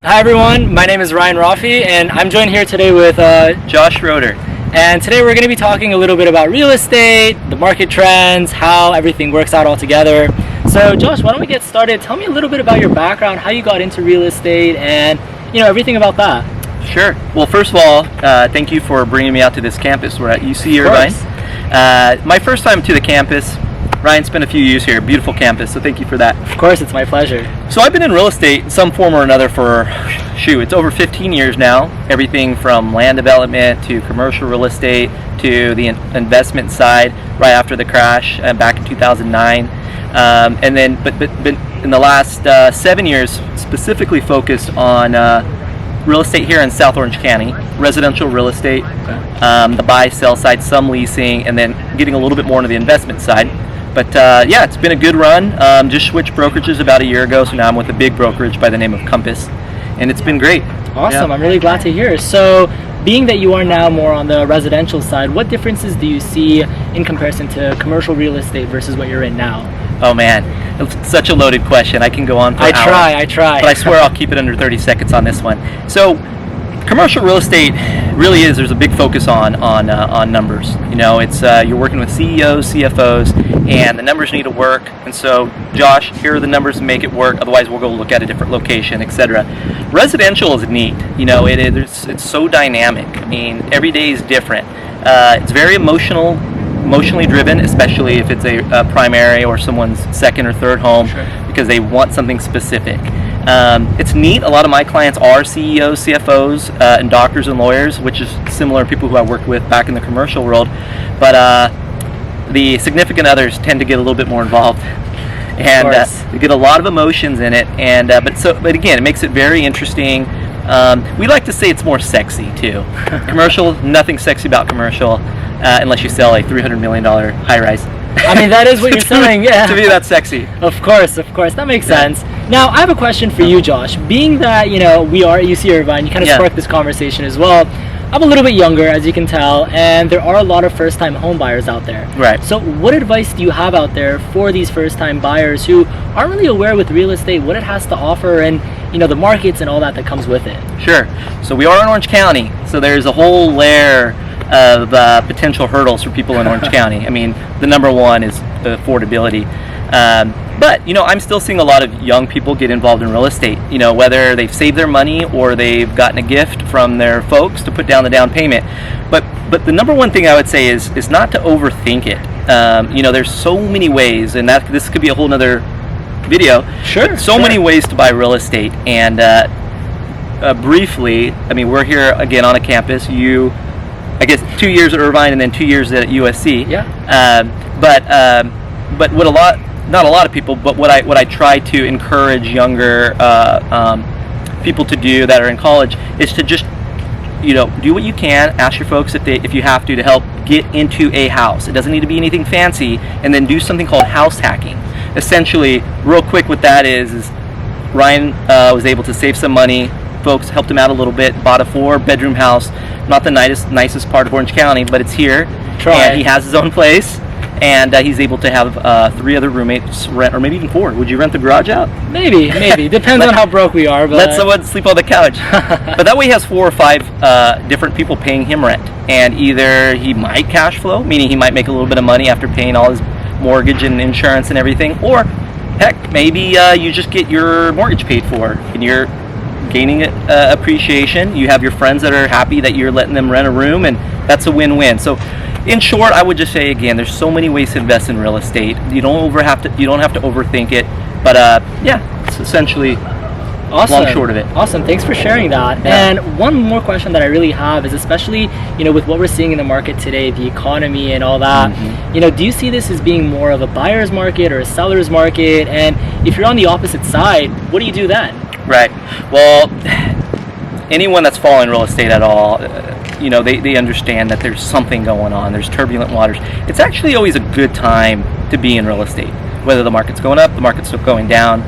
Hi everyone, my name is Rafi, and I'm joined here today with Josh Schroeder. And today we're going to be talking a little bit about real estate, the market trends, how everything works out all together. So Josh, why don't we get started? Tell me a little bit about your background, how you got into real estate, and everything about that. Sure. Well, first of all, thank you for bringing me out to this campus. We're at UC Irvine. My first time to the campus. Ryan spent a few years here. Beautiful campus, so thank you for that. Of course, it's my pleasure. So I've been in real estate in some form or another for, it's over 15 years now. Everything from land development to commercial real estate to the investment side right after the crash back in 2009. And then, but in the last 7 years, specifically focused on real estate here in South Orange County, residential real estate, the buy-sell side, some leasing, and then getting a little bit more into the investment side. But yeah, it's been a good run. Just switched brokerages about a year ago, so now I'm with a big brokerage by the name of Compass, and it's been great. Awesome, Yeah. I'm really glad to hear. So, being that you are now more on the residential side, what differences do you see in comparison to commercial real estate versus what you're in now? Oh man, it's such a loaded question. I can go on for hours. I try. But I swear I'll keep it under 30 seconds on this one. So, commercial real estate really is, there's a big focus on numbers. It's you're working with CEOs, CFOs, and the numbers need to work. And so, Josh, here are the numbers to make it work. Otherwise, we'll go look at a different location, etc. Residential is neat. It's so dynamic. I mean, every day is different. It's very emotionally driven, especially if it's a primary or someone's second or third home, because they want something specific. It's neat. A lot of my clients are CEOs, CFOs, and doctors and lawyers, which is similar to people who I worked with back in the commercial world. But the significant others tend to get a little bit more involved, and they get a lot of emotions in it. And but again, it makes it very interesting. We like to say it's more sexy too. Commercial, nothing sexy about commercial, unless you sell a $300 million high-rise. I mean, that is what you're selling, yeah. To me, that's sexy. Of course, that makes sense. Now, I have a question for you, Josh. Being that, we are at UC Irvine, you kind of sparked this conversation as well. I'm a little bit younger, as you can tell, and there are a lot of first-time home buyers out there. Right. So what advice do you have out there for these first-time buyers who aren't really aware with real estate, what it has to offer, and, the markets and all that comes with it? Sure. So we are in Orange County, so there's a whole layer of potential hurdles for people in Orange County. I mean, the number one is affordability. But I'm still seeing a lot of young people get involved in real estate, whether they've saved their money or they've gotten a gift from their folks to put down the down payment. But the number one thing I would say is not to overthink it. There's so many ways, and this could be a whole nother video. Sure. Many ways to buy real estate. And briefly, I mean, we're here again on a campus. I guess 2 years at Irvine and then 2 years at USC. Yeah. But not a lot of people, but what I try to encourage younger people to do that are in college is to just do what you can. Ask your folks if you have to help get into a house. It doesn't need to be anything fancy, and then do something called house hacking. Essentially, real quick, what that is Ryan was able to save some money. Folks helped him out a little bit, bought a 4-bedroom house, not the nicest part of Orange County, but it's here. And he has his own place, and he's able to have 3 other roommates rent, or maybe even 4. Would you rent the garage out? Maybe. Depends on how broke we are. But let someone sleep on the couch. But that way he has 4 or 5 different people paying him rent, and either he might cash flow, meaning he might make a little bit of money after paying all his mortgage and insurance and everything, or heck, maybe you just get your mortgage paid for, and you're gaining appreciation. You have your friends that are happy that you're letting them rent a room, and that's a win-win. So in short, I would just say again, there's so many ways to invest in real estate. You don't have to overthink it, but it's essentially awesome. Long short of it. Awesome, thanks for sharing that. Yeah. And one more question that I really have is, especially with what we're seeing in the market today, the economy and all that, do you see this as being more of a buyer's market or a seller's market? And if you're on the opposite side, what do you do then? Right. Well, anyone that's following real estate at all, they understand that there's something going on. There's turbulent waters. It's actually always a good time to be in real estate. Whether the market's going up, the market's going down,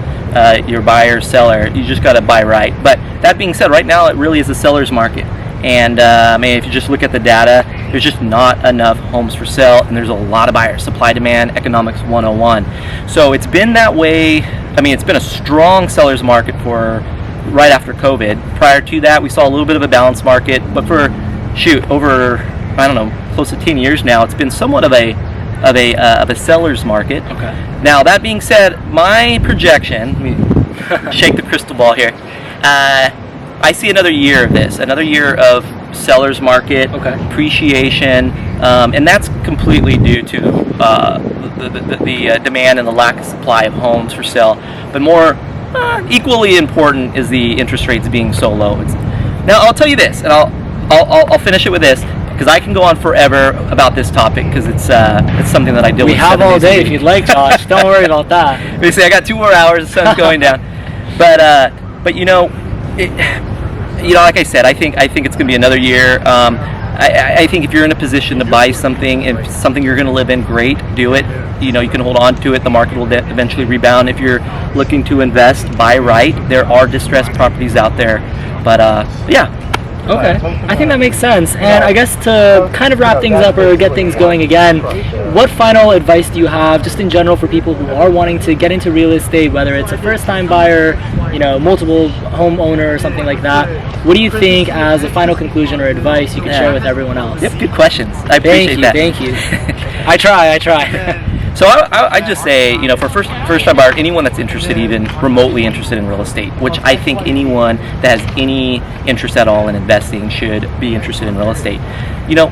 you're buyer, seller, you just got to buy right. But that being said, right now it really is a seller's market. And if you just look at the data, there's just not enough homes for sale, and there's a lot of buyers. Supply, demand, economics 101. So it's been that way. It's been a strong seller's market for right after COVID. Prior to that, we saw a little bit of a balanced market, but for over, I don't know, close to 10 years now, it's been somewhat of a seller's market. Okay. Now, that being said, my projection, let me shake the crystal ball here, I see another year of this, another year of seller's market, appreciation, and that's completely due to the demand and the lack of supply of homes for sale. But more equally important is the interest rates being so low. Now, I'll tell you this, and I'll finish it with this, because I can go on forever about this topic, because it's something that I deal with. We have all day if you'd like, Josh. Don't worry about that. Basically, I got 2 more hours. The sun's going down, but you know, like I said, I think it's going to be another year. I think if you're in a position to buy something and something you're going to live in, great, do it. You know, you can hold on to it. The market will eventually rebound. If you're looking to invest, buy right. There are distressed properties out there, but yeah. Okay, I think that makes sense. And I guess to kind of wrap things up or get things going again, what final advice do you have just in general for people who are wanting to get into real estate, whether it's a first-time buyer, you know, multiple homeowner or something like that? What do you think as a final conclusion or advice you can share with everyone else? Yep, good questions. I appreciate that. Thank you. I try. So I just say, you know, for first-time buyer, anyone that's interested, even remotely interested in real estate, which I think anyone that has any interest at all in investing should be interested in real estate. You know,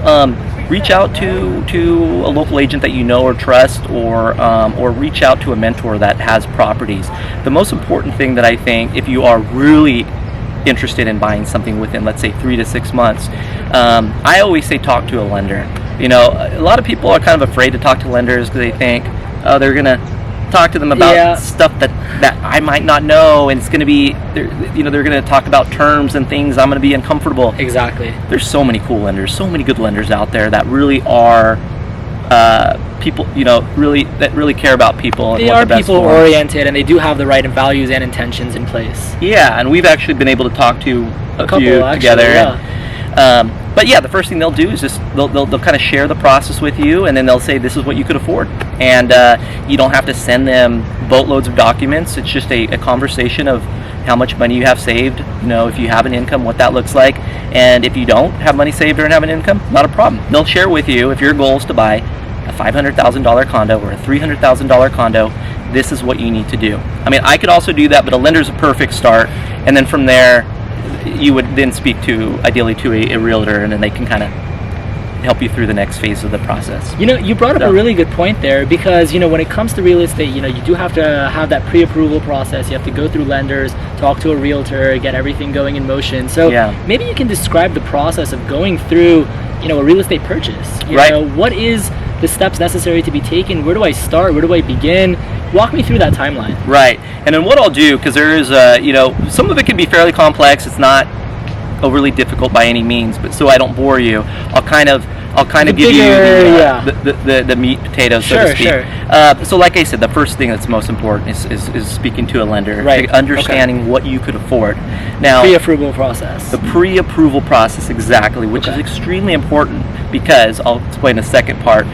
reach out to a local agent that you know or trust, or reach out to a mentor that has properties. The most important thing that I think, if you are really interested in buying something within, let's say, 3 to 6 months, I always say talk to a lender. You know, a lot of people are kind of afraid to talk to lenders because they think, oh, they're gonna talk to them about stuff that I might not know, and it's gonna be, they're gonna talk about terms and things. I'm gonna be uncomfortable. Exactly. There's so many cool lenders, so many good lenders out there that really are people, you know, that really care about people. They are people oriented, and they do have the right values and intentions in place. Yeah, and we've actually been able to talk to a few together. Yeah. But yeah, the first thing they'll do is just they'll kind of share the process with you, and then they'll say this is what you could afford, and you don't have to send them boatloads of documents. It's just a conversation of how much money you have saved, you know, if you have an income, what that looks like, and if you don't have money saved or have an income, not a problem. They'll share with you, if your goal is to buy a $500,000 condo or a $300,000 condo, this is what you need to do. I mean, I could also do that, but a lender's a perfect start, and then from there you would then speak to, ideally, to a realtor, and then they can kind of help you through the next phase of the process. You know, you brought up a really good point there, because, you know, when it comes to real estate, you know, you do have to have that pre-approval process. You have to go through lenders, talk to a realtor, get everything going in motion. So maybe you can describe the process of going through, you know, a real estate purchase. You know, what is the steps necessary to be taken? Where do I start? Where do I begin? Walk me through that timeline. Right. And then what I'll do, because there is, you know, some of it can be fairly complex. It's not overly difficult by any means, but so I don't bore you, I'll kind of give you the meat potatoes, so to speak. So like I said, the first thing that's most important is speaking to a lender, understanding what you could afford. Now, pre-approval process. The pre-approval process, exactly, which is extremely important, because I'll explain the second part.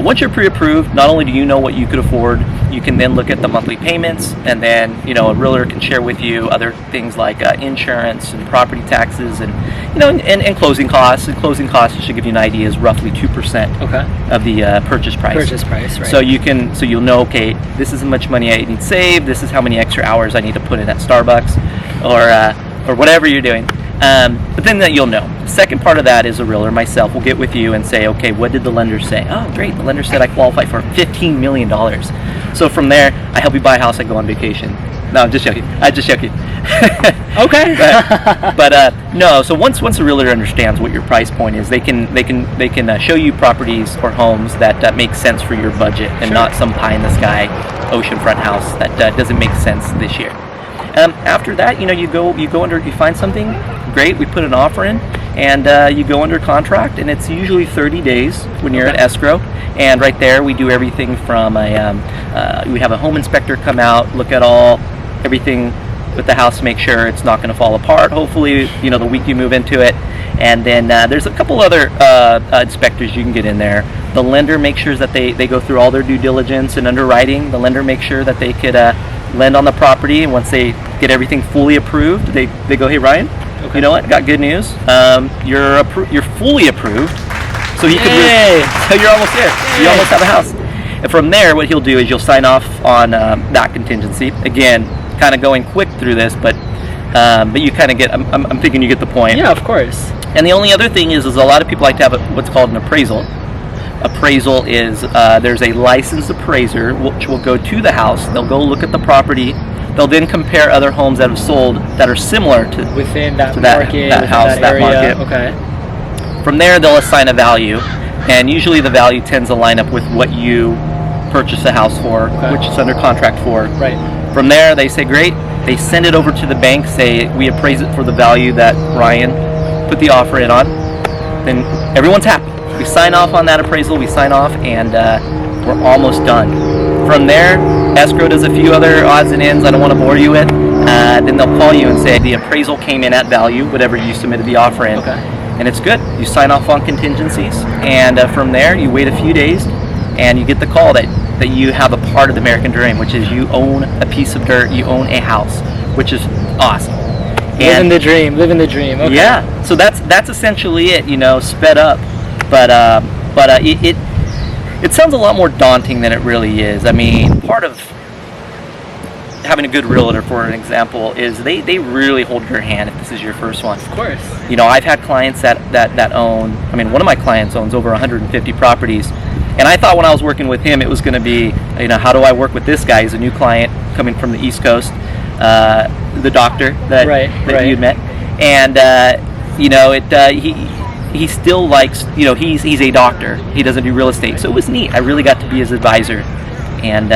Once you're pre-approved, not only do you know what you could afford, you can then look at the monthly payments, and then, you know, a realtor can share with you other things like insurance and property taxes, and, you know, and closing costs. And closing costs, just to give you an idea, is roughly 2% of the purchase price. Purchase price, right? So you'll know, okay, this is how much money I need saved. This is how many extra hours I need to put in at Starbucks, or whatever you're doing. But then you'll know. The second part of that is a realtor, myself, will get with you and say, okay, what did the lender say? Oh, great, the lender said I qualify for $15 million. So from there, I help you buy a house, I go on vacation. No, I'm just joking. Okay. but no. So once a realtor understands what your price point is, they can show you properties or homes that make sense for your budget, and not some pie in the sky oceanfront house that doesn't make sense this year. After that, you know, you find something great. We put an offer in, and you go under contract, and it's usually 30 days when you're at Escrow. And right there, we do everything from we have a home inspector come out, look at everything with the house, make sure it's not going to fall apart. Hopefully, you know, the week you move into it. And then there's a couple other inspectors you can get in there. The lender makes sure that they go through all their due diligence and underwriting. The lender makes sure that they could lend on the property, and once they get everything fully approved, they go, hey Ryan, you know what? Got good news. You're fully approved. So you so you're almost there. You almost have a house. And from there, what he'll do is you'll sign off on that contingency. Again, kind of going quick through this, but you kind of get. I'm thinking you get the point. Yeah, of course. And the only other thing is a lot of people like to have what's called an appraisal. Appraisal is there's a licensed appraiser which will go to the house. They'll go look at the property. They'll then compare other homes that have sold that are similar to within that market, that house, that market. Okay. From there, they'll assign a value, and usually the value tends to line up with what you purchase a house for, which it's under contract for. Right. From there, they say, great. They send it over to the bank, say, we appraise it for the value that Ryan put the offer in on. Then everyone's happy. We sign off on that appraisal, we sign off, and we're almost done. From there, Escrow does a few other odds and ends I don't want to bore you with. Then they'll call you and say the appraisal came in at value, whatever you submitted the offer in. Okay. And it's good. You sign off on contingencies, and from there, you wait a few days, and you get the call that you have a part of the American dream, which is you own a piece of dirt, you own a house, which is awesome. Living the dream. Okay. Yeah. So that's essentially it. Sped up, but it sounds a lot more daunting than it really is. I mean, part of having a good realtor, for an example, is they really hold your hand if this is your first one. Of course. I've had clients that own. I mean, one of my clients owns over 150 properties. And I thought when I was working with him, it was going to be, how do I work with this guy? He's a new client coming from the East Coast, the doctor that you'd met, and he still likes, he's a doctor. He doesn't do real estate, so it was neat. I really got to be his advisor, and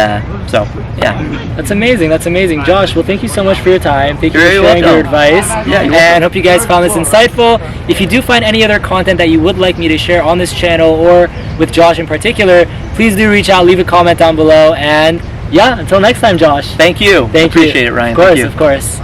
so yeah. That's amazing, Josh. Well, thank you so much for your time. Thank you for sharing your advice. Yeah, and hope you guys found this insightful. If you do find any other content that you would like me to share on this channel or with Josh in particular, please do reach out, leave a comment down below, and yeah, until next time, Josh. Thank you. Thank you. Appreciate it, Ryan. Of course, Thank you. of course.